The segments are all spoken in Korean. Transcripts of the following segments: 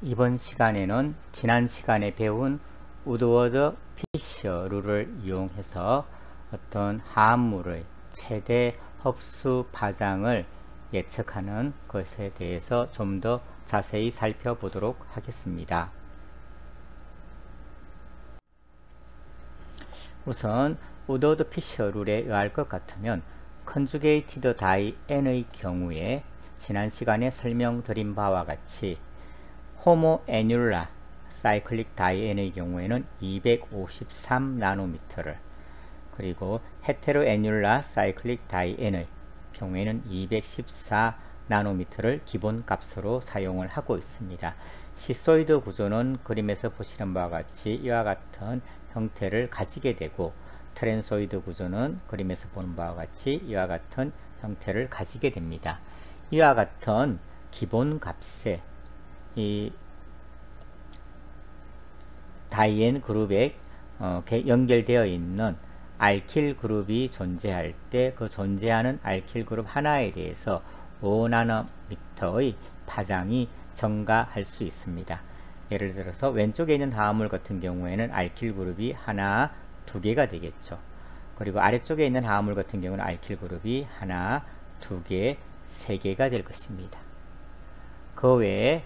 이번 시간에는 지난 시간에 배운 우드워드 피셔 룰을 이용해서 어떤 화합물의 최대 흡수 파장을 예측하는 것에 대해서 좀 더 자세히 살펴보도록 하겠습니다. 우선 우드워드 피셔 룰에 의할 것 같으면 컨주게이티드 다이 N의 경우에 지난 시간에 설명드린 바와 같이 호모 애뉴라 사이클릭 다이 N의 경우에는 253나노미터를, 그리고 헤테로 애뉴라 사이클릭 다이 N의 경우에는 214나노미터를 기본 값으로 사용을 하고 있습니다. 시소이드 구조는 그림에서 보시는 바와 같이 이와 같은 형태를 가지게 되고, 트랜소이드 구조는 그림에서 보는 바와 같이 이와 같은 형태를 가지게 됩니다. 이와 같은 기본 값에 이 다이엔 그룹에 연결되어 있는 알킬 그룹이 존재할 때 그 존재하는 알킬 그룹 하나에 대해서 5나노미터의 파장이 증가할 수 있습니다. 예를 들어서 왼쪽에 있는 화합물 같은 경우에는 알킬 그룹이 하나, 두 개가 되겠죠. 그리고 아래쪽에 있는 화합물 같은 경우는 알킬 그룹이 하나, 두 개, 세 개가 될 것입니다. 그 외에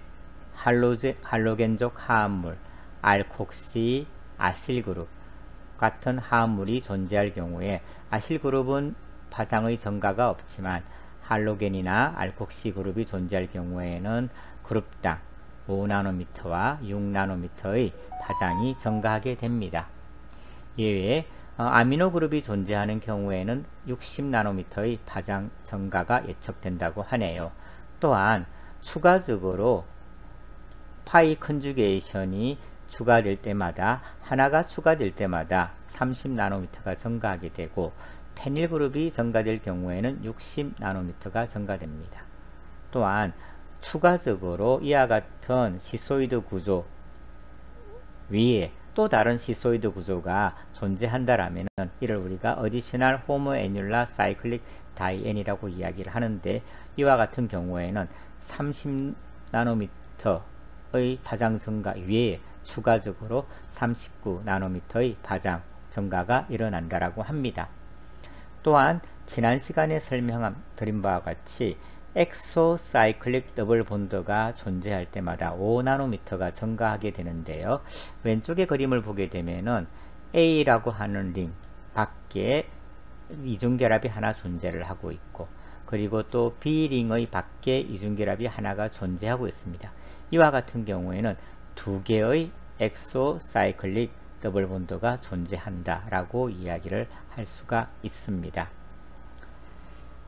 할로겐족 화합물, 알콕시, 아실그룹 같은 화합물이 존재할 경우에 아실그룹은 파장의 증가가 없지만 할로겐이나 알콕시 그룹이 존재할 경우에는 그룹당 5나노미터와 6나노미터의 파장이 증가하게 됩니다. 이외에 아미노 그룹이 존재하는 경우에는 60나노미터의 파장 증가가 예측된다고 하네요. 또한 추가적으로 파이 컨주게이션이 추가될 때마다, 하나가 추가될 때마다 30나노미터가 증가하게 되고, 페닐 그룹이 증가될 경우에는 60나노미터가 증가됩니다. 또한 추가적으로 이와 같은 시소이드 구조 위에 또 다른 시소이드 구조가 존재한다라면 이를 우리가 어디셔널 호모 애뉴라 사이클릭 다이엔이라고 이야기를 하는데, 이와 같은 경우에는 30나노미터의 파장 증가 위에 추가적으로 39나노미터의 파장 증가가 일어난다라고 합니다. 또한 지난 시간에 설명드린 바와 같이 엑소사이클릭 더블 본드가 존재할 때마다 5나노미터가 증가하게 되는데요. 왼쪽의 그림을 보게 되면은 A라고 하는 링 밖에 이중결합이 하나 존재를 하고 있고, 그리고 또 B링의 밖에 이중결합이 하나가 존재하고 있습니다. 이와 같은 경우에는 두 개의 엑소사이클릭 더블 본드가 존재한다 라고 이야기를 할 수가 있습니다.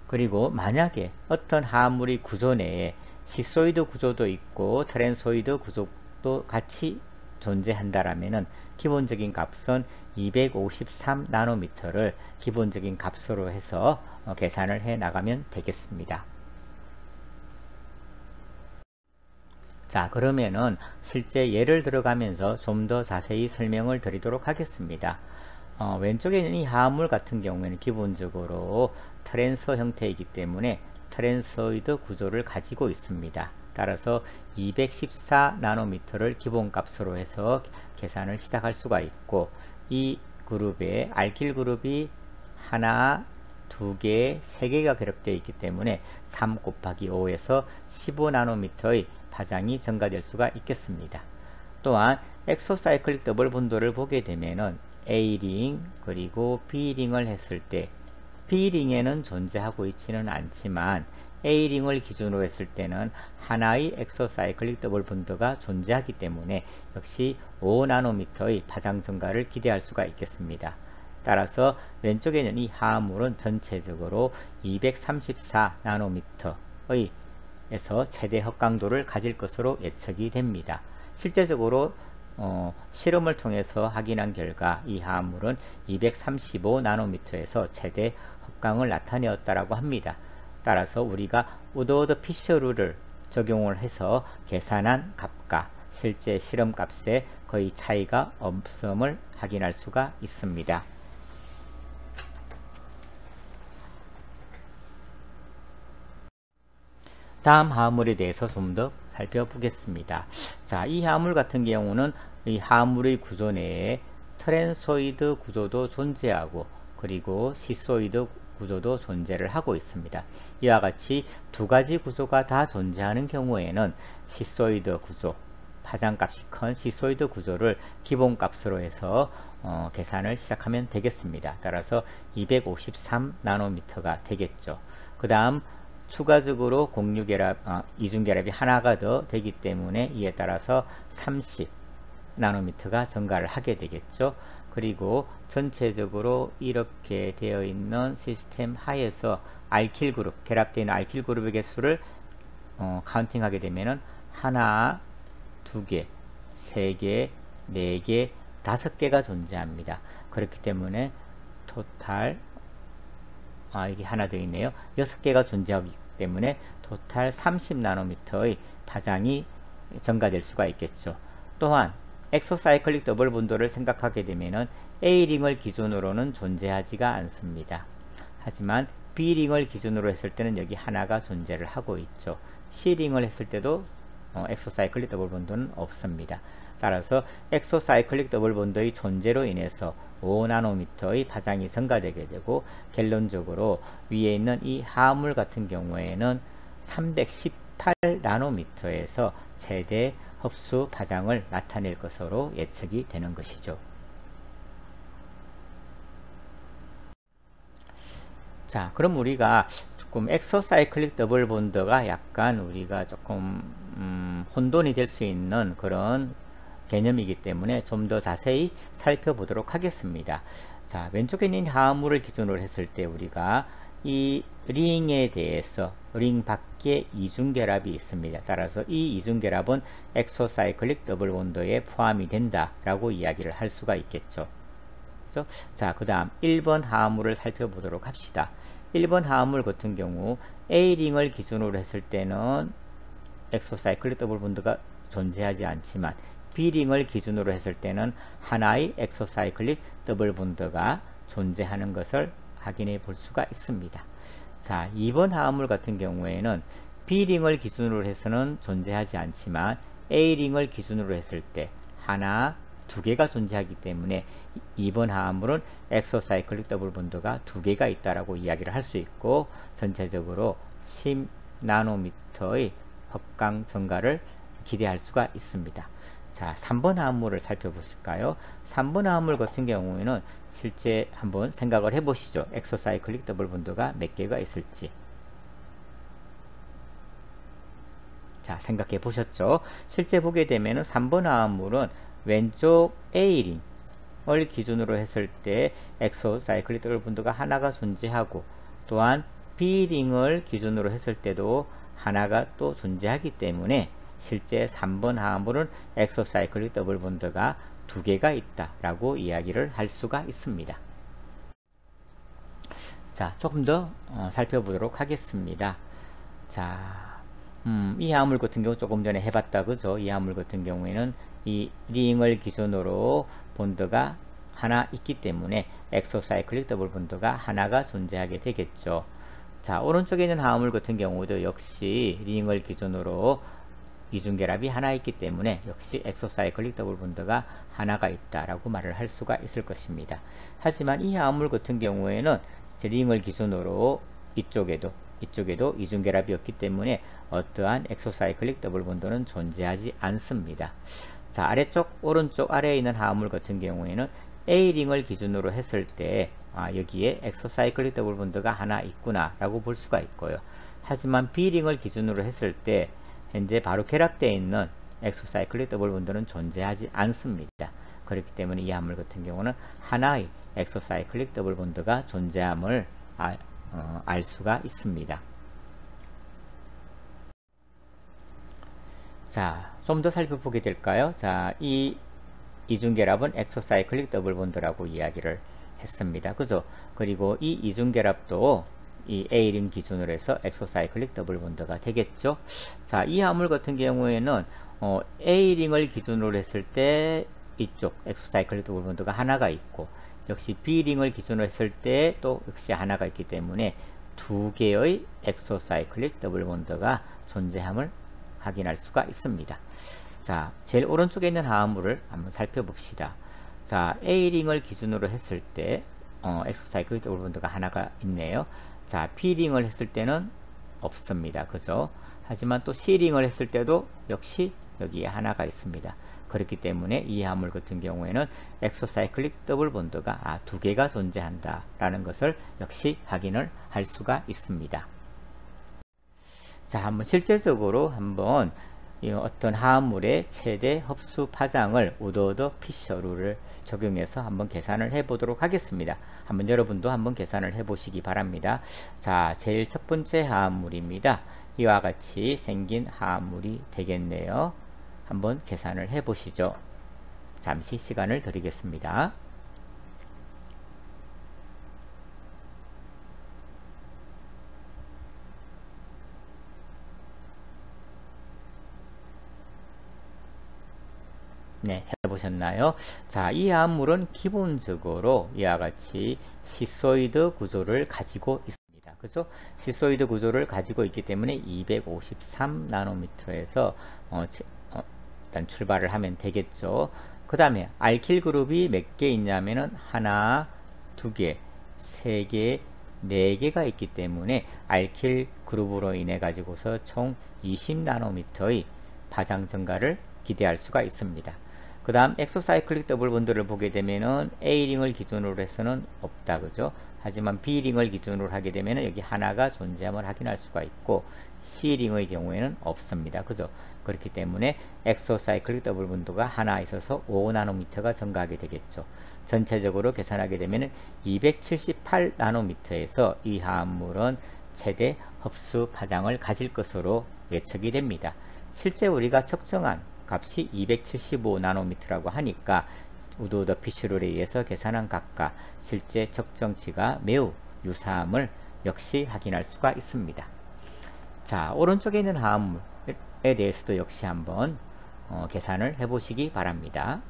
그리고 만약에 어떤 화합물의 구조 내에 시소이드 구조도 있고 트랜소이드 구조도 같이 존재한다라면은 기본적인 값은 253나노미터를 기본적인 값으로 해서 계산을 해 나가면 되겠습니다. 자, 그러면은 실제 예를 들어가면서 좀 더 자세히 설명을 드리도록 하겠습니다. 왼쪽에 있는 이 화합물 같은 경우에는 기본적으로 트랜서 형태이기 때문에 트랜서이드 구조를 가지고 있습니다. 따라서 214나노미터를 기본값으로 해서 계산을 시작할 수가 있고, 이 그룹에 알킬 그룹이 하나, 두 개, 세 개가 결합되어 있기 때문에 3 곱하기 5에서 15나노미터의 파장이 증가될 수가 있겠습니다. 또한 엑소사이클릭 더블 본드를 보게 되면은 A링 그리고 B링을 했을 때 B링에는 존재하고 있지는 않지만 A링을 기준으로 했을 때는 하나의 엑소사이클릭 더블 본드가 존재하기 때문에 역시 5나노미터의 파장 증가를 기대할 수가 있겠습니다. 따라서 왼쪽에 있는 이 화합물은 전체적으로 234나노미터의 에서 최대 흡강도를 가질 것으로 예측이 됩니다. 실제적으로 실험을 통해서 확인한 결과 이 화합물은 235나노미터에서 최대 흡강을 나타내었다라고 합니다. 따라서 우리가 우드워드 피셔 룰을 적용을 해서 계산한 값과 실제 실험 값에 거의 차이가 없음을 확인할 수가 있습니다. 다음 화합물에 대해서 좀 더 살펴보겠습니다. 자, 이 화합물 같은 경우는 이 화합물의 구조 내에 트랜소이드 구조도 존재하고 그리고 시소이드 구조도 존재를 하고 있습니다. 이와 같이 두 가지 구조가 다 존재하는 경우에는 시소이드 구조, 파장값이 큰 시소이드 구조를 기본값으로 해서 계산을 시작하면 되겠습니다. 따라서 253나노미터가 되겠죠. 그 다음 추가적으로 이중결합이 하나가 더 되기 때문에 이에 따라서 30나노미터가 증가를 하게 되겠죠. 그리고 전체적으로 이렇게 되어 있는 시스템 하에서 알킬 그룹, 결합되어 있는 알킬 그룹의 개수를 카운팅하게 되면은 하나, 두 개, 세 개, 네 개, 5개가 존재합니다. 그렇기 때문에 토탈 이게 하나 더 있네요. 6개가 존재하기 때문에 토탈 30나노미터의 파장이 증가될 수가 있겠죠. 또한 엑소사이클릭 더블 본드를 생각하게 되면은 A링을 기준으로는 존재하지가 않습니다. 하지만 B링을 기준으로 했을 때는 여기 하나가 존재를 하고 있죠. C링을 했을 때도 엑소사이클릭 더블 본드는 없습니다. 따라서 엑소사이클릭 더블 본드의 존재로 인해서 5나노미터의 파장이 증가되게 되고 결론적으로 위에 있는 이 화합물 같은 경우에는 318나노미터에서 최대 흡수 파장을 나타낼 것으로 예측이 되는 것이죠. 자, 그럼 우리가 조금 엑소사이클릭 더블 본드가 약간 우리가 조금 혼돈이 될 수 있는 그런 개념이기 때문에 좀 더 자세히 살펴보도록 하겠습니다. 자, 왼쪽에 있는 화합물을 기준으로 했을 때 우리가 이 링에 대해서 링 밖에 이중결합이 있습니다. 따라서 이 이중결합은 엑소사이클릭 더블 본드에 포함이 된다 라고 이야기를 할 수가 있겠죠. 그렇죠? 자, 그 다음 1번 화합물을 살펴보도록 합시다. 1번 화합물 같은 경우 A링을 기준으로 했을 때는 엑소사이클릭 더블 본드가 존재하지 않지만 B링을 기준으로 했을 때는 하나의 엑소사이클릭 더블 본드가 존재하는 것을 확인해 볼 수가 있습니다. 자, 2번 화합물 같은 경우에는 B링을 기준으로 해서는 존재하지 않지만 A링을 기준으로 했을 때 하나, 두 개가 존재하기 때문에 2번 화합물은 엑소사이클릭 더블 본드가 2개가 있다라고 이야기를 할 수 있고 전체적으로 10나노미터의 합강 증가를 기대할 수가 있습니다. 자, 3번 화합물을 살펴보실까요? 3번 화합물 같은 경우에는 실제 한번 생각을 해보시죠. 엑소사이클릭 더블 본드가 몇 개가 있을지. 자, 생각해 보셨죠? 실제 보게 되면 3번 화합물은 왼쪽 A링을 기준으로 했을 때 엑소사이클릭 더블 본드가 하나가 존재하고 또한 B링을 기준으로 했을 때도 하나가 또 존재하기 때문에 실제 3번 화합물은 엑소사이클릭 더블 본드가 2개가 있다 라고 이야기를 할 수가 있습니다. 자, 조금 더 살펴보도록 하겠습니다. 자, 이 화합물 같은 경우 조금 전에 해봤다 그죠? 이 화합물 같은 경우에는 이 링을 기준으로 본드가 하나 있기 때문에 엑소사이클릭 더블 본드가 하나가 존재하게 되겠죠. 자, 오른쪽에 있는 화합물 같은 경우도 역시 링을 기준으로 이중결합이 하나 있기 때문에 역시 엑소사이클릭 더블 본드가 하나가 있다라고 말을 할 수가 있을 것입니다. 하지만 이 화합물 같은 경우에는 링을 기준으로 이쪽에도 이중결합이 없기 때문에 어떠한 엑소사이클릭 더블 본드는 존재하지 않습니다. 자, 아래쪽 오른쪽 아래에 있는 화합물 같은 경우에는 A링을 기준으로 했을 때 여기에 엑소사이클릭 더블 본드가 하나 있구나 라고 볼 수가 있고요. 하지만 B링을 기준으로 했을 때 현재 바로 결합되어 있는 엑소사이클릭 더블 본드는 존재하지 않습니다. 그렇기 때문에 이 화합물 같은 경우는 하나의 엑소사이클릭 더블 본드가 존재함을 알 수가 있습니다. 자, 좀 더 살펴보게 될까요? 자, 이 이중결합은 엑소사이클릭 더블 본드라고 이야기를 했습니다. 그죠? 그리고 이 이중결합도 이 A링 기준으로 해서 엑소사이클릭 더블 본드가 되겠죠. 자, 이 화합물 같은 경우에는 A링을 기준으로 했을 때 이쪽 엑소사이클릭 더블 본드가 하나가 있고 역시 B링을 기준으로 했을 때 또 역시 하나가 있기 때문에 2개의 엑소사이클릭 더블 본드가 존재함을 확인할 수가 있습니다. 자, 제일 오른쪽에 있는 하합물을 한번 살펴봅시다. 자, A링을 기준으로 했을 때 엑소사이클 더블본드가 하나가 있네요. 자, B링을 했을 때는 없습니다. 그죠? 하지만 또 C링을 했을 때도 역시 여기에 하나가 있습니다. 그렇기 때문에 이 하물 같은 경우에는 엑소사이클릭 더블 본드가 두 개가 존재한다 라는 것을 역시 확인을 할 수가 있습니다. 자, 한번 실제적으로 한번 어떤 화합물의 최대 흡수 파장을 우드워드 피셔 룰을 적용해서 한번 계산을 해 보도록 하겠습니다. 한번 여러분도 한번 계산을 해 보시기 바랍니다. 자, 제일 첫 번째 화합물입니다. 이와 같이 생긴 화합물이 되겠네요. 한번 계산을 해 보시죠. 잠시 시간을 드리겠습니다. 네, 해보셨나요? 자, 이 화합물은 기본적으로 이와 같이 시소이드 구조를 가지고 있습니다. 그래서 시소이드 구조를 가지고 있기 때문에 253나노미터에서 일단 출발을 하면 되겠죠. 그 다음에 알킬 그룹이 몇 개 있냐면은 하나, 두 개, 세 개, 네 개가 있기 때문에 알킬 그룹으로 인해 가지고서 총 20나노미터의 파장 증가를 기대할 수가 있습니다. 그 다음 엑소사이클릭 더블 본드를 보게 되면은 A링을 기준으로 해서는 없다, 그죠? 하지만 B링을 기준으로 하게 되면은 여기 하나가 존재함을 확인할 수가 있고 C링의 경우에는 없습니다, 그죠? 그렇기 때문에 엑소사이클릭 더블 본드가 하나 있어서 5나노미터가 증가하게 되겠죠. 전체적으로 계산하게 되면은 278나노미터에서 이 화합물은 최대 흡수 파장을 가질 것으로 예측이 됩니다. 실제 우리가 측정한 값이 275나노미터라고 하니까 우드워드 피셔 룰에 의해서 계산한 값과 실제 측정치가 매우 유사함을 역시 확인할 수가 있습니다. 자, 오른쪽에 있는 화합물에 대해서도 역시 한번 계산을 해 보시기 바랍니다.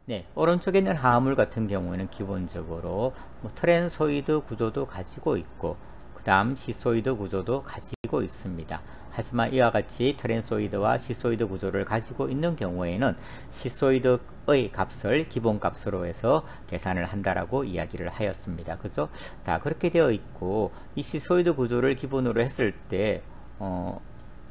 네, 오른쪽에 있는 화합물 같은 경우에는 기본적으로 트랜소이드 구조도 가지고 있고 그 다음 시소이드 구조도 가지고 있습니다. 하지만 이와 같이 트랜소이드와 시소이드 구조를 가지고 있는 경우에는 시소이드의 값을 기본값으로 해서 계산을 한다라고 이야기를 하였습니다. 그죠? 자, 그렇게 되어 있고 이 시소이드 구조를 기본으로 했을 때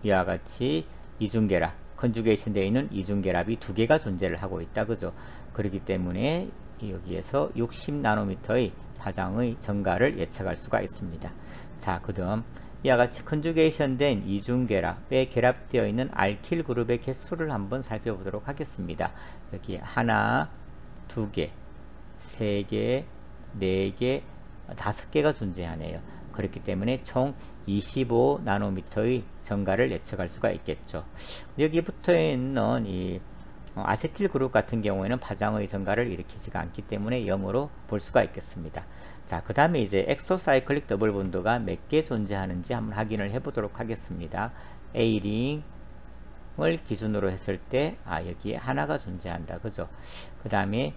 이와 같이 이중결합 컨주게이션 되어 있는 이중결합이 두 개가 존재를 하고 있다, 그죠? 그렇기 때문에 여기에서 60나노미터의 파장의 증가를 예측할 수가 있습니다. 자, 그 다음 이와 같이 컨주게이션 된 이중결합에 결합되어 있는 알킬 그룹의 개수를 한번 살펴보도록 하겠습니다. 여기 하나, 두 개, 세 개, 네 개, 다섯 개가 존재하네요. 그렇기 때문에 총 25나노미터의 증가를 예측할 수가 있겠죠. 여기 붙어 있는 이 아세틸 그룹 같은 경우에는 파장의 증가를 일으키지가 않기 때문에 0으로 볼 수가 있겠습니다. 자, 그 다음에 이제 엑소사이클릭 더블 본드가 몇 개 존재하는지 한번 확인을 해 보도록 하겠습니다. A링을 기준으로 했을 때 여기에 하나가 존재한다, 그죠? 그 다음에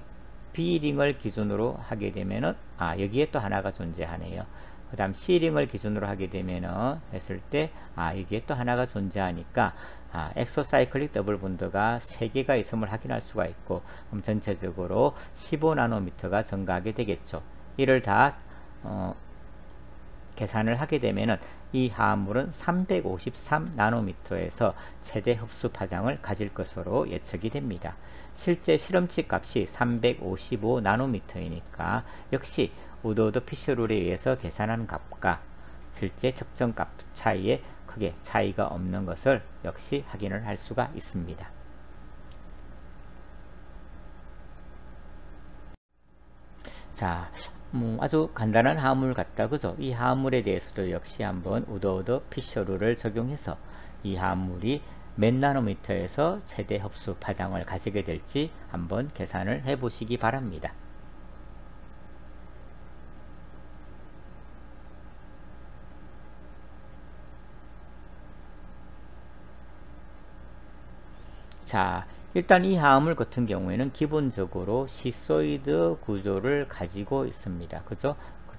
B링을 기준으로 하게 되면은 여기에 또 하나가 존재하네요. 그 다음 C링을 기준으로 하게 되면은 했을 때 여기에 또 하나가 존재하니까 엑소사이클릭 더블 본드가 3개가 있음을 확인할 수가 있고 그럼 전체적으로 15나노미터가 증가하게 되겠죠. 이를 다 계산을 하게 되면은 이 화합물은 353나노미터에서 최대 흡수 파장을 가질 것으로 예측이 됩니다. 실제 실험치 값이 355나노미터이니까 역시 우드워드 피셔 룰에 의해서 계산한 값과 실제 측정 값 차이에 크게 차이가 없는 것을 역시 확인을 할 수가 있습니다. 자, 아주 간단한 화합물 같다, 그죠? 이 화합물에 대해서도 역시 한번 우드워드 피셔 룰을 적용해서 이 화합물이 몇 나노미터에서 최대 흡수 파장을 가지게 될지 한번 계산을 해 보시기 바랍니다. 자, 일단 이 화합물 같은 경우에는 기본적으로 시소이드 구조를 가지고 있습니다. 그죠?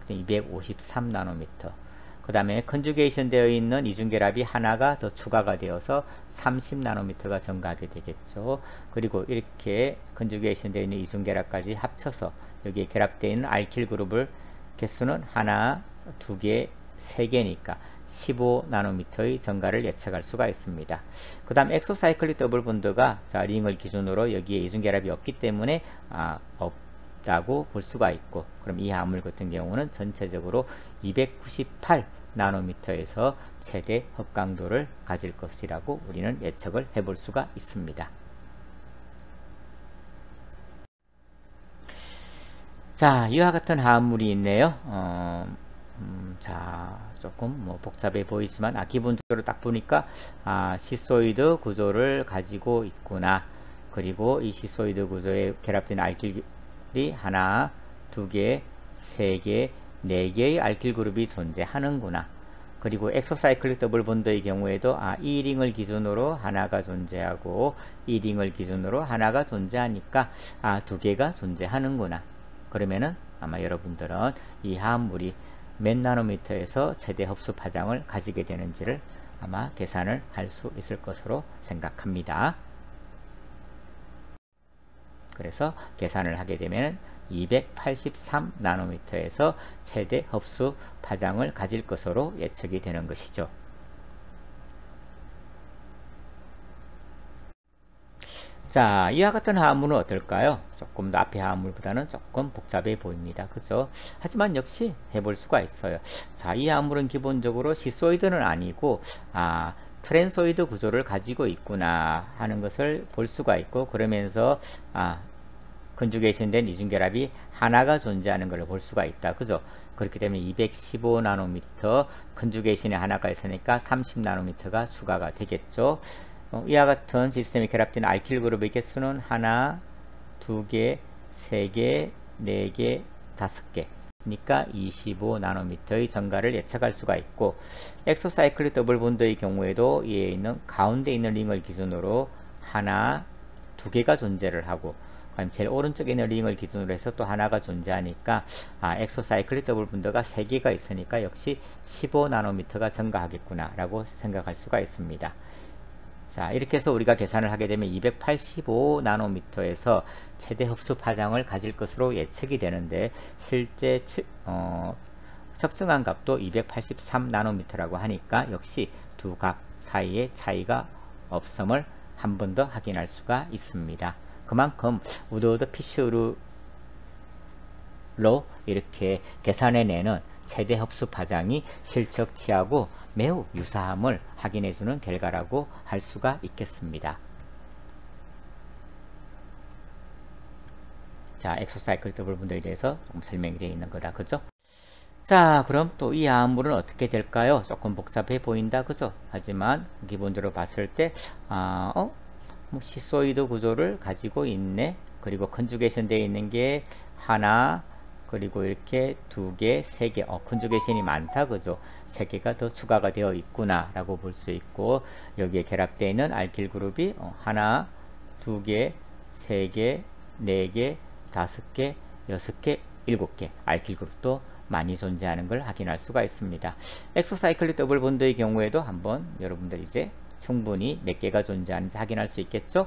253나노미터. 그 다음에 컨주게이션 되어 있는 이중결합이 하나가 더 추가가 되어서 30나노미터가 증가하게 되겠죠. 그리고 이렇게 컨주게이션 되어 있는 이중결합까지 합쳐서 여기에 결합되어 있는 알킬 그룹을 개수는 하나, 두 개, 세 개니까 15나노미터의 증가를 예측할 수가 있습니다. 그 다음 엑소사이클릭 더블 본드가 자 링을 기준으로 여기에 이중결합이 없기 때문에 없다고 볼 수가 있고, 그럼 이 화합물 같은 경우는 전체적으로 298나노미터에서 최대 흡강도를 가질 것이라고 우리는 예측을 해볼 수가 있습니다. 자, 이와 같은 화합물이 있네요. 자, 조금 뭐 복잡해 보이지만 기본적으로 딱 보니까 시소이드 구조를 가지고 있구나. 그리고 이 시소이드 구조에 결합된 알킬이 하나, 두 개, 세 개, 네 개의 알킬 그룹이 존재하는구나. 그리고 엑소사이클릭 더블 본드의 경우에도 이 링을 기준으로 하나가 존재하고 이 링을 기준으로 하나가 존재하니까 두 개가 존재하는구나. 그러면은 아마 여러분들은 이 화합물이 몇 나노미터에서 최대 흡수 파장을 가지게 되는지를 아마 계산을 할 수 있을 것으로 생각합니다. 그래서 계산을 하게 되면 283나노미터에서 최대 흡수 파장을 가질 것으로 예측이 되는 것이죠. 자, 이와 같은 화합물은 어떨까요? 조금 더 앞의 화합물보다는 조금 복잡해 보입니다. 그죠? 하지만 역시 해볼 수가 있어요. 자, 이 화합물은 기본적으로 시소이드는 아니고 트랜소이드 구조를 가지고 있구나 하는 것을 볼 수가 있고, 그러면서 컨주게이션 된 이중결합이 하나가 존재하는 것을 볼 수가 있다. 그죠? 그렇기 때문에 215나노미터 컨주게이션이 하나가 있으니까 30나노미터가 추가가 되겠죠. 이와 같은 시스템이 결합된 알킬 그룹의 개수는 하나, 두 개, 세 개, 네 개, 다섯 개니까 25나노미터의 증가를 예측할 수가 있고, 엑소사이클릭 더블 본드의 경우에도 이에 있는 가운데 있는 링을 기준으로 하나, 두 개가 존재를 하고, 제일 오른쪽에 있는 링을 기준으로 해서 또 하나가 존재하니까 엑소사이클릭 더블 본드가 3개가 있으니까 역시 15나노미터가 증가하겠구나 라고 생각할 수가 있습니다. 자, 이렇게 해서 우리가 계산을 하게 되면 285나노미터에서 최대 흡수 파장을 가질 것으로 예측이 되는데, 실제 측정한 값도 283나노미터라고 하니까 역시 두 값 사이에 차이가 없음을 한 번 더 확인할 수가 있습니다. 그만큼 우드워드 피쉬로 이렇게 계산해내는 최대 흡수 파장이 실측치하고 매우 유사함을 확인해주는 결과라고 할 수가 있겠습니다. 자, 엑소사이클 더블 본드에 대해서 조금 설명이 되어 있는 거다. 그죠? 자, 그럼 또 이 화합물은 어떻게 될까요? 조금 복잡해 보인다. 그죠? 하지만 기본적으로 봤을 때 뭐 시소이드 구조를 가지고 있네. 그리고 컨주게이션 되어 있는 게 하나, 그리고 이렇게 두 개, 세 개, 컨주게이션이 많다. 그죠? 세 개가 더 추가가 되어 있구나 라고 볼 수 있고, 여기에 결합되어 있는 알킬 그룹이 하나, 두 개, 세 개, 네 개, 다섯 개, 여섯 개, 일곱 개 알킬 그룹도 많이 존재하는 걸 확인할 수가 있습니다. 엑소사이클릭 더블 본드의 경우에도 한번 여러분들 이제 충분히 몇 개가 존재하는지 확인할 수 있겠죠.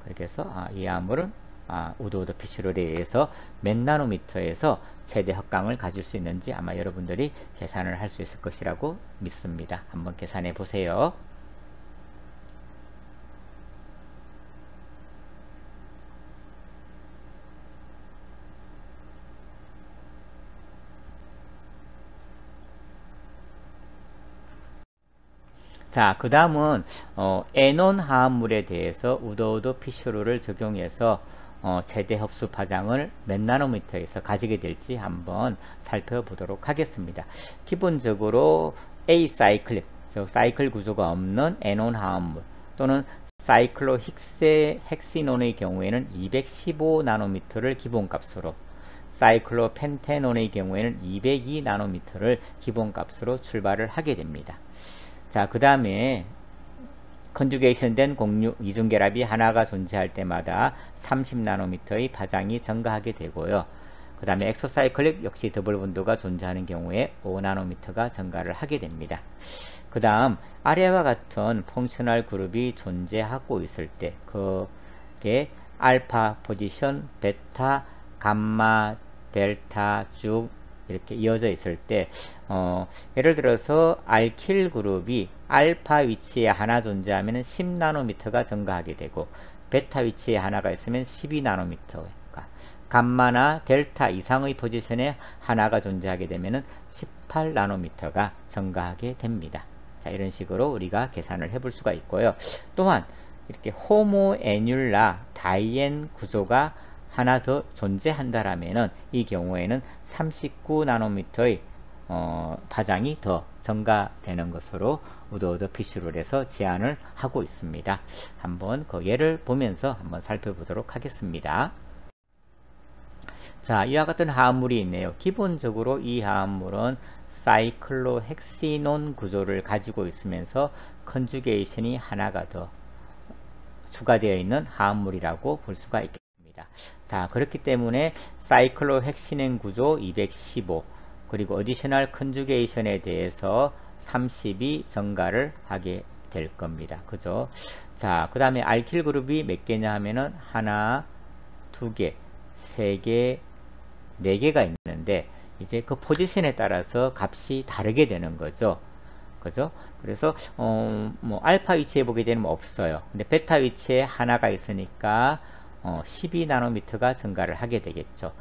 그렇게 해서 이 화합물은 우드워드 피쉬롤에 의해서 몇 나노미터에서 최대 흡강을 가질 수 있는지 아마 여러분들이 계산을 할 수 있을 것이라고 믿습니다. 한번 계산해 보세요. 자, 그 다음은 에논 화합물에 대해서 우드워드 피쉬롤을 적용해서 최대 흡수 파장을 몇 나노미터에서 가지게 될지 한번 살펴보도록 하겠습니다. 기본적으로 A 사이클, 즉 사이클 구조가 없는 에논 화합물 또는 사이클로 헥시논의 경우에는 215나노미터를 기본값으로, 사이클로 펜테논의 경우에는 202나노미터를 기본값으로 출발을 하게 됩니다. 자, 그 다음에 컨주게이션 된 공유 이중결합이 하나가 존재할 때마다 30나노미터의 파장이 증가하게 되고요. 그 다음에 엑소사이클릭 역시 더블 본드가 존재하는 경우에 5나노미터가 증가를 하게 됩니다. 그 다음 아래와 같은 펑셔널 그룹이 존재하고 있을 때 그게 알파 포지션, 베타, 감마, 델타 쭉 이렇게 이어져 있을 때 예를 들어서 알킬 그룹이 알파 위치에 하나 존재하면 10나노미터가 증가하게 되고 베타 위치에 하나가 있으면 12나노미터, 감마나 델타 이상의 포지션에 하나가 존재하게 되면 18나노미터가 증가하게 됩니다. 자, 이런 식으로 우리가 계산을 해볼 수가 있고요. 또한 이렇게 호모애뉼라 다이앤 구조가 하나 더 존재한다라면은 이 경우에는 39나노미터의 파장이 더 증가되는 것으로 우드워드 피쉬룰에서 제안을 하고 있습니다. 한번 그 예를 보면서 한번 살펴보도록 하겠습니다. 자, 이와 같은 화합물이 있네요. 기본적으로 이 화합물은 사이클로헥시논 구조를 가지고 있으면서 컨주게이션이 하나가 더 추가되어 있는 화합물이라고 볼 수가 있겠습니다. 자, 그렇기 때문에 사이클로헥시논 구조 215 그리고 어디셔널 컨주게이션에 대해서 30이 증가를 하게 될 겁니다. 그죠? 자, 그 다음에 알킬 그룹이 몇 개냐 하면은 하나, 두 개, 세 개, 네 개가 있는데 이제 그 포지션에 따라서 값이 다르게 되는 거죠. 그죠? 그래서 뭐 알파 위치에 보게 되면 없어요. 근데 베타 위치에 하나가 있으니까 12나노미터가 증가를 하게 되겠죠.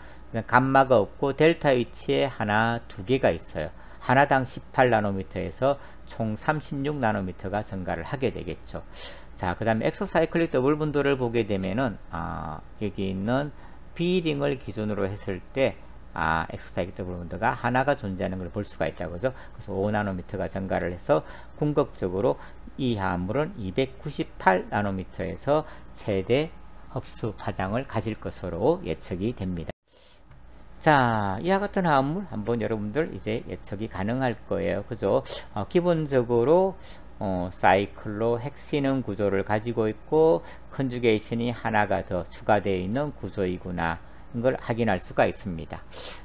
감마가 없고 델타 위치에 하나, 두 개가 있어요. 하나당 18나노미터에서 총 36나노미터가 증가를 하게 되겠죠. 자, 그 다음에 엑소사이클릭 더블 본드를 보게 되면은 여기 있는 B링을 기준으로 했을 때 엑소사이클릭 더블 본드가 하나가 존재하는 걸 볼 수가 있다고 그죠? 그래서 5나노미터가 증가를 해서 궁극적으로 이 화합물은 298나노미터에서 최대 흡수 파장을 가질 것으로 예측이 됩니다. 자, 이와 같은 화합물 한번 여러분들 이제 예측이 가능할 거예요. 그죠? 기본적으로 사이클로헥시논 구조를 가지고 있고 컨주게이션이 하나가 더 추가되어 있는 구조이구나 이걸 확인할 수가 있습니다.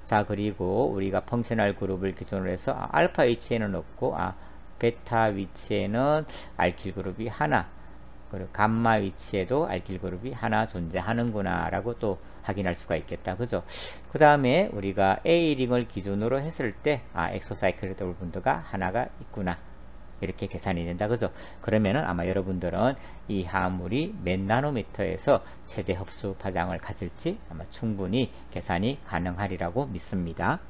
자, 그리고 우리가 펑셔널 그룹을 기준으로 해서 알파 위치에는 없고 베타 위치에는 알킬 그룹이 하나, 그리고 감마 위치에도 알킬 그룹이 하나 존재하는구나 라고 또 확인할 수가 있겠다. 그죠? 그 다음에 우리가 A링을 기준으로 했을 때 엑소사이클릭 더블 본드가 하나가 있구나 이렇게 계산이 된다. 그죠? 그러면은 아마 여러분들은 이 화합물이 몇 나노미터에서 최대 흡수 파장을 가질지 아마 충분히 계산이 가능하리라고 믿습니다.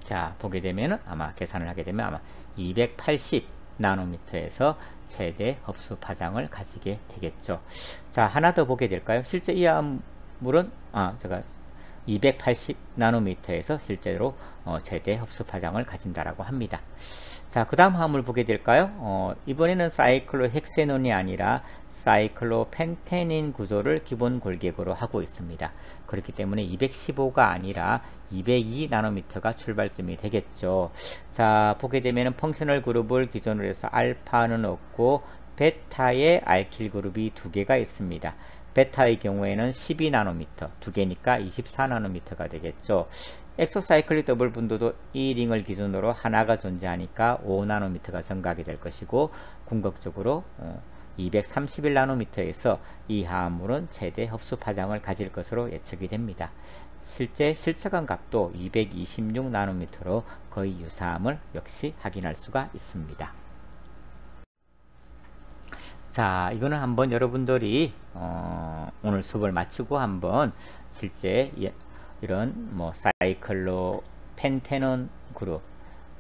자, 보게 되면은 아마 계산을 하게 되면 아마 280나노미터에서 최대 흡수 파장을 가지게 되겠죠. 자, 하나 더 보게 될까요? 실제 이 화합물은 제가 280나노미터에서 실제로 최대 흡수 파장을 가진다라고 합니다. 자, 그 다음 화합물 보게 될까요? 이번에는 사이클로헥세논이 아니라 사이클로펜테닌 구조를 기본 골격으로 하고 있습니다. 그렇기 때문에 215가 아니라 202나노미터가 출발점이 되겠죠. 자, 보게 되면 펑셔널 그룹을 기준으로 해서 알파는 없고 베타에 알킬 그룹이 두 개가 있습니다. 베타의 경우에는 12나노미터, 두 개니까 24나노미터가 되겠죠. 엑소사이클릭 더블 본드도 이 링을 기준으로 하나가 존재하니까 5나노미터가 증가하게 될 것이고 궁극적으로 231나노미터에서 이 화합물은 최대 흡수 파장을 가질 것으로 예측이 됩니다. 실제 실测한 값도 226나노미터로 거의 유사함을 역시 확인할 수가 있습니다. 자, 이거는 한번 여러분들이 오늘 수업을 마치고 한번 실제 이런 뭐 사이클로펜테논 그룹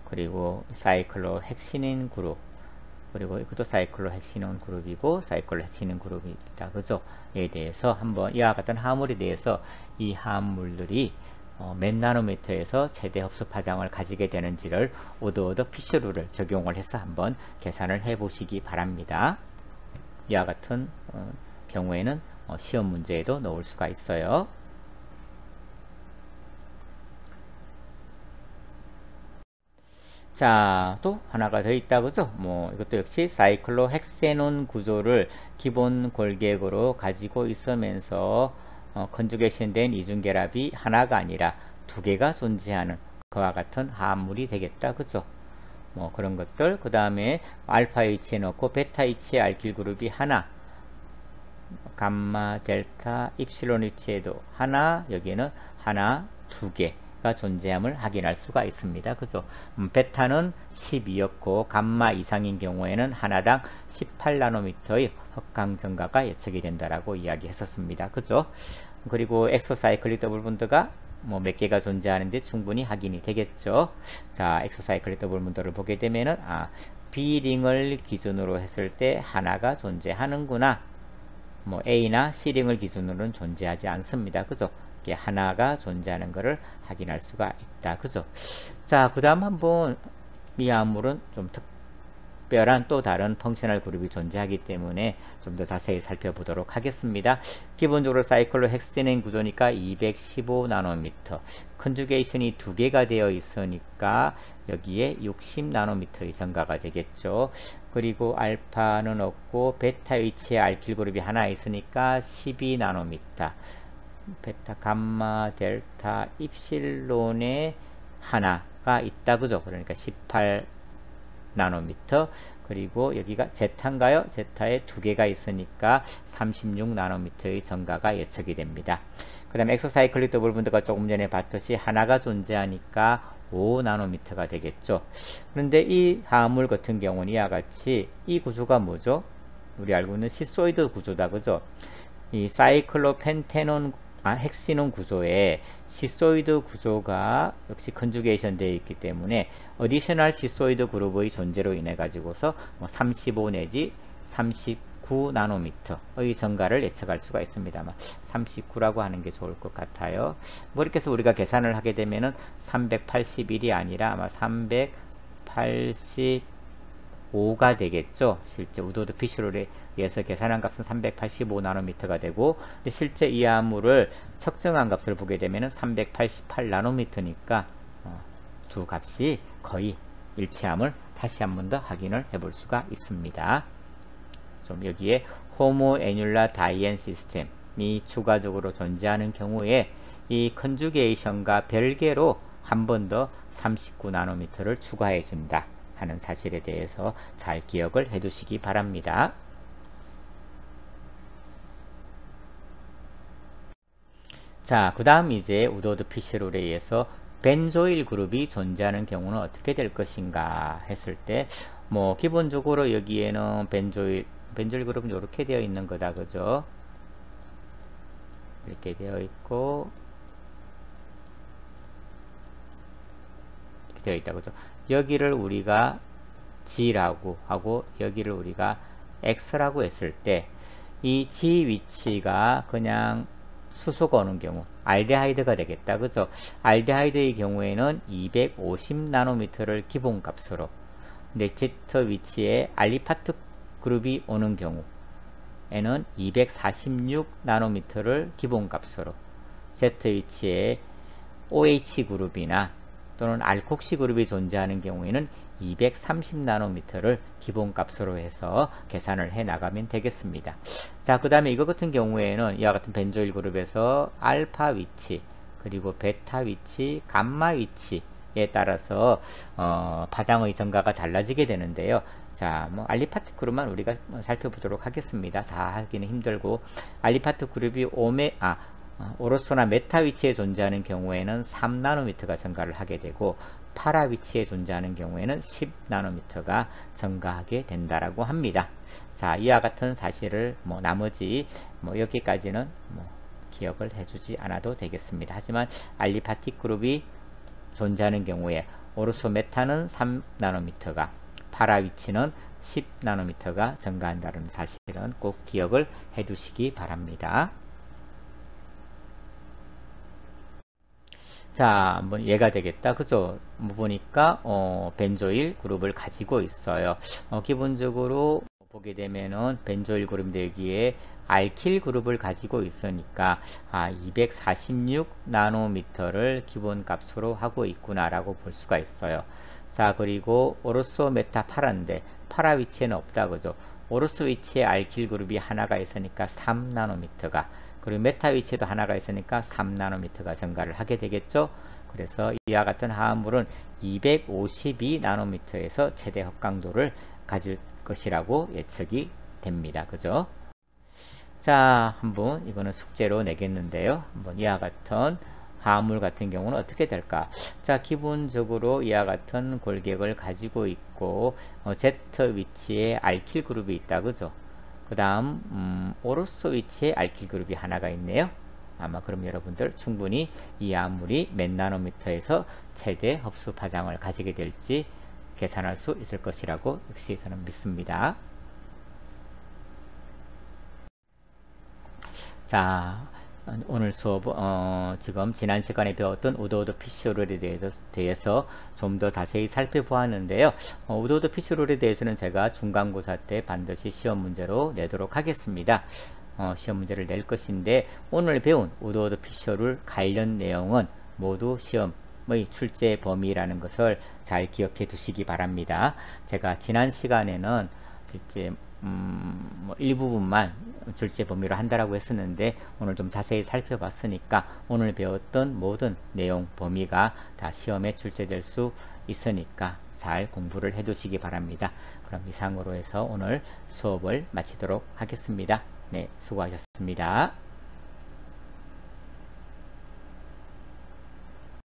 그리고 사이클로헥시닌 그룹 그리고 이것도 사이클로헥시논 그룹이고 사이클로헥시닌 그룹이다. 그죠? 에 대해서 한번 이와 같은 화합물에 대해서 이 화합물들이 몇 나노미터에서 최대 흡수 파장을 가지게 되는지를 우드워드 피쉬룰을 적용을 해서 한번 계산을 해 보시기 바랍니다. 이와 같은 경우에는 시험 문제에도 넣을 수가 있어요. 자, 또 하나가 더 있다, 그죠? 뭐, 이것도 역시 사이클로헥세논 구조를 기본 골격으로 가지고 있으면서, 컨주게이션 된 이중결합이 하나가 아니라 두 개가 존재하는 그와 같은 화합물이 되겠다, 그죠? 뭐, 그런 것들. 그 다음에, 알파 위치에 넣고, 베타 위치에 알킬 그룹이 하나, 감마, 델타, 입실론 위치에도 하나, 여기에는 하나, 두 개. 존재함을 확인할 수가 있습니다. 그죠? 베타는 12였고 감마 이상인 경우에는 하나당 18나노미터의 흑강 증가가 예측이 된다라고 이야기했었습니다. 그죠? 그리고 엑소사이클릭 더블 본드가 뭐 몇 개가 존재하는데 충분히 확인이 되겠죠. 자, 엑소사이클릭 더블 본드를 보게 되면은 B링을 기준으로 했을 때 하나가 존재하는구나. 뭐 A나 C링을 기준으로는 존재하지 않습니다. 그죠? 하나가 존재하는 것을 확인할 수가 있다. 그죠? 자, 그 다음 한번 이 화합물은 좀 특별한 또 다른 펑셔널 그룹이 존재하기 때문에 좀 더 자세히 살펴보도록 하겠습니다. 기본적으로 사이클로헥세논 구조니까 215나노미터, 컨주게이션이 두 개가 되어 있으니까 여기에 60나노미터의 증가가 되겠죠. 그리고 알파는 없고 베타 위치에 알킬 그룹이 하나 있으니까 12나노미터, 베타, 감마, 델타, 입실론에 하나가 있다. 그죠? 그러니까 18나노미터. 그리고 여기가 제타인가요? 제타에 두 개가 있으니까 36나노미터의 증가가 예측이 됩니다. 그 다음에 엑소사이클릭 더블 본드가 조금 전에 봤듯이 하나가 존재하니까 5나노미터가 되겠죠. 그런데 이 화합물 같은 경우는 이와 같이 이 구조가 뭐죠? 우리 알고 있는 시소이드 구조다. 그죠? 이 사이클로펜테논 헥시논 구조에 시소이드 구조가 역시 컨주게이션 되어 있기 때문에 어디셔널 시소이드 그룹의 존재로 인해 가지고서 35 내지 39나노미터의 증가를 예측할 수가 있습니다만 39라고 하는 게 좋을 것 같아요. 뭐 이렇게 해서 우리가 계산을 하게 되면은 381이 아니라 아마 385가 되겠죠. 실제 우도드 피쉬롤에 의해서 계산한 값은 385나노미터가 되고, 실제 이 화합물을 측정한 값을 보게 되면 388나노미터니까 두 값이 거의 일치함을 다시 한 번 더 확인을 해볼 수가 있습니다. 좀 여기에 호모애뉼라 다이앤 시스템이 추가적으로 존재하는 경우에 이 컨주게이션과 별개로 한 번 더 39나노미터를 추가해 준다 하는 사실에 대해서 잘 기억을 해 두시기 바랍니다. 자, 그 다음 이제 우도드 피쉬롤에 의해서 벤조일 그룹이 존재하는 경우는 어떻게 될 것인가 했을 때, 뭐 기본적으로 여기에는 벤조일 그룹은 이렇게 되어 있는 거다. 그죠? 이렇게 되어 있고 이렇게 되어 있다. 그죠? 여기를 우리가 G라고 하고 여기를 우리가 X라고 했을 때 이 G 위치가 그냥 수소가 오는 경우 알데하이드가 되겠다. 그죠? 알데하이드의 경우에는 250나노미터를 기본값으로, 근데 Z 위치에 알리파트 그룹이 오는 경우에는 246나노미터를 기본값으로, Z 위치에 OH 그룹이나 또는 알콕시 그룹이 존재하는 경우에는 230나노미터를 기본값으로 해서 계산을 해 나가면 되겠습니다. 자, 그 다음에 이거 같은 경우에는 이와 같은 벤조일 그룹에서 알파 위치, 그리고 베타 위치, 감마 위치에 따라서 파장의 증가가 달라지게 되는데요. 자, 뭐 알리파트 그룹만 우리가 살펴보도록 하겠습니다. 다 하기는 힘들고, 알리파트 그룹이 오로소나 메타 위치에 존재하는 경우에는 3나노미터가 증가를 하게 되고, 파라 위치에 존재하는 경우에는 10나노미터가 증가하게 된다라고 합니다. 자, 이와 같은 사실을 나머지 여기까지는 기억을 해주지 않아도 되겠습니다. 하지만 알리파틱 그룹이 존재하는 경우에 오르소 메타는 3나노미터가, 파라 위치는 10나노미터가 증가한다는 사실은 꼭 기억을 해두시기 바랍니다. 자, 한번 얘가 되겠다. 그죠? 보니까 벤조일 그룹을 가지고 있어요. 기본적으로 보게 되면은 벤조일 그룹인데 여기에 알킬 그룹을 가지고 있으니까 246 나노미터를 기본값으로 하고 있구나 라고 볼 수가 있어요. 자, 그리고 오르소 메타 파라인데 파라 위치에는 없다 그죠. 오르소 위치에 알킬 그룹이 하나가 있으니까 3나노미터가, 그리고 메타 위치에도 하나가 있으니까 3나노미터가 증가를 하게 되겠죠. 그래서 이와 같은 화합물은 252 나노미터에서 최대 흡강도를 가질 것이라고 예측이 됩니다. 그죠? 자, 한번 이거는 숙제로 내겠는데요. 한번 이와 같은 화합물 같은 경우는 어떻게 될까? 자, 기본적으로 이와 같은 골격을 가지고 있고 Z 위치에 알킬 그룹이 있다. 그죠? 그 다음 오르소 위치에 알킬 그룹이 하나가 있네요. 아마 그럼 여러분들 충분히 이 화합물이 몇 나노미터에서 최대 흡수 파장을 가지게 될지 계산할 수 있을 것이라고 역시 저는 믿습니다. 자, 오늘 수업 지금 지난 시간에 배웠던 우드워드 피쉬룰에 대해서 좀 더 자세히 살펴보았는데요. 우드워드 피쉬룰에 대해서는 제가 중간고사 때 반드시 시험 문제로 내도록 하겠습니다. 시험 문제를 낼 것인데 오늘 배운 우드워드 피쉬룰 관련 내용은 모두 시험의 출제 범위라는 것을 잘 기억해 두시기 바랍니다. 제가 지난 시간에는 실제 일부분만 출제 범위로 한다라고 했었는데 오늘 좀 자세히 살펴봤으니까 오늘 배웠던 모든 내용 범위가 다 시험에 출제될 수 있으니까 잘 공부를 해 두시기 바랍니다. 그럼 이상으로 해서 오늘 수업을 마치도록 하겠습니다. 네, 수고하셨습니다.